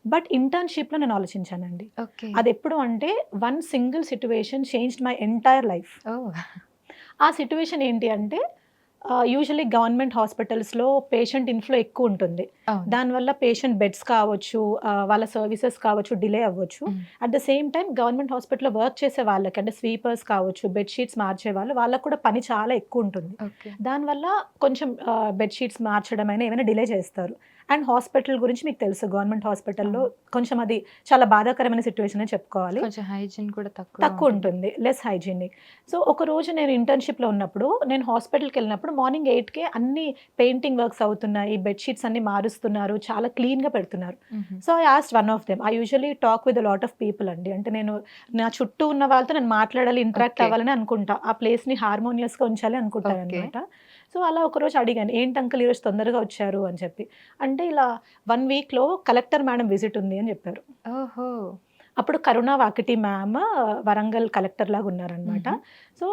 But ఇంటర్న్‌షిప్‌లో నేను ఆలోచించానండి. Okay. అదెప్పుడు అంటే one single situation changed my entire life. Oh! ఆ సిట్యుయేషన్ ఏంటి అంటే యూజువల్లీ గవర్నమెంట్ హాస్పిటల్స్‌లో పేషెంట్ ఇన్‌ఫ్లో ఎక్కువుంటుంది. అవును. దానివల్ల పేషెంట్ బెడ్స్ కావచ్చు, వాళ్ళ సర్వీసెస్ కావచ్చు డిలే అవ్వచ్చు. హ్మ్. At the same time government హాస్పిటల్‌లో వర్క్ చేసే వాళ్ళకి అంటే స్వీపర్స్ కావచ్చు, బెడ్ షీట్స్ మార్చేవాళ్ళు వాళ్ళకి కూడా పని చాలా ఎక్కువుంటుంది. ఓకే. దానివల్ల కొంచెం బెడ్ షీట్స్ మార్చడమైనా ఏమైనా డిలే చేస్తారు. అండ్ హాస్పిటల్ గురించి మీకు తెలుసు గవర్నమెంట్ హాస్పిటల్‌లో అవును. కొంచెం అది చాలా బాధాకరమైన సిట్యుయేషన్ అనే చెప్పుకోవాలి. కొంచెం హైజీన్ కూడా తక్కువగా ఉంటుంది. తక్కువుంటుంది. Less hygienic. సో, ఒకరోజు నేను ఇంటర్న్‌షిప్‌లో ఉన్నప్పుడు, నేను హాస్పిటల్‌కెళ్ళినప్పుడు మార్నింగ్ 8కే అన్ని పెయింటింగ్ వర్క్స్ అవుతున్నాయి. బెడ్ షీట్స్ అన్నీ మారుస్తున్నారు. చాలా క్లీన్‌గా పెడుతున్నారు. హుహు. So, I asked one of them. I usually talk with a lot of people అండి. అంటే నేను నా చుట్టూ ఉన్న వాళ్ళతో నేను మాట్లాడాలి, ఇంటరాక్ట్ ఓకే. అవ్వాలని అనుకుంటా. ఆ ప్లేస్‌ని హార్మోనియస్‌గా ఉంచాలి ఓకే. అనుకుంటాననమాట. సో, అలా ఒకరోజు అడిగాను. "ఏంటి అంకుల్ ఈరోజు తొందరగా వచ్చారు" అని చెప్పి. అంటే ఇలా 1 వీక్‌లో కలెక్టర్ మేడమ్ విజిట్ ఉంది అని చెప్పారు. ఓహో! అప్పుడు కరుణ వాకటి మ్యామ్ వరంగల్ కలెక్టర్‌లాగా ఉన్నారనమాట. హుహు. సో,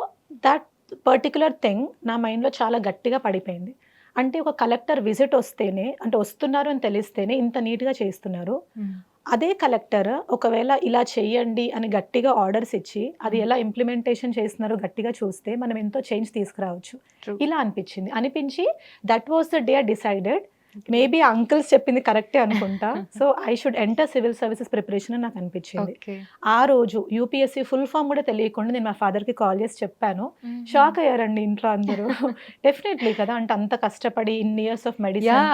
దట్ పర్టిక్యులర్ థింగ్ నా మైండ్‌లో చాలా గట్టిగా పడిపోయింది. అంటే ఒక కలెక్టర్ విజిట్ వస్తేనే అంటే వస్తున్నారు అని తెలిస్తేనే ఇంత నీట్‌గా చేస్తున్నారు. హ్మ్. అదే కలెక్టర్ ఒకవేళ ఇలా చేయండి అని గట్టిగా ఆర్డర్స్ ఇచ్చి, అది హ్మ్. ఎలా ఇంప్లిమెంటేషన్ చేస్తున్నారో గట్టిగా చూస్తే మనం ఎంతో చేంజ్ తీసుకురావచ్చు. ట్రూ. ఇలా అనిపించింది. అనిపించి that was the day I decided great. Maybe uncles చెప్పింది కరెక్టే అనుకుంటా. So, I should enter civil services preparation అని నాకనిపించింది. ఓకే. ఆ రోజు యూపీఎస్సీ ఫుల్ ఫార్మ్ గూడా తెలియకుండా నేను మా ఫాదర్‌కి కాల్ చేసి చెప్పాను. హుహు. షాక్ అయ్యారండి ఇంట్లో అందరూ. డెఫినైట్‌లీ కదా! అంటే అంత కష్టపడి ఇన్ని ఇయర్స్ ఆఫ్ మెడిసిన్ యాహ్!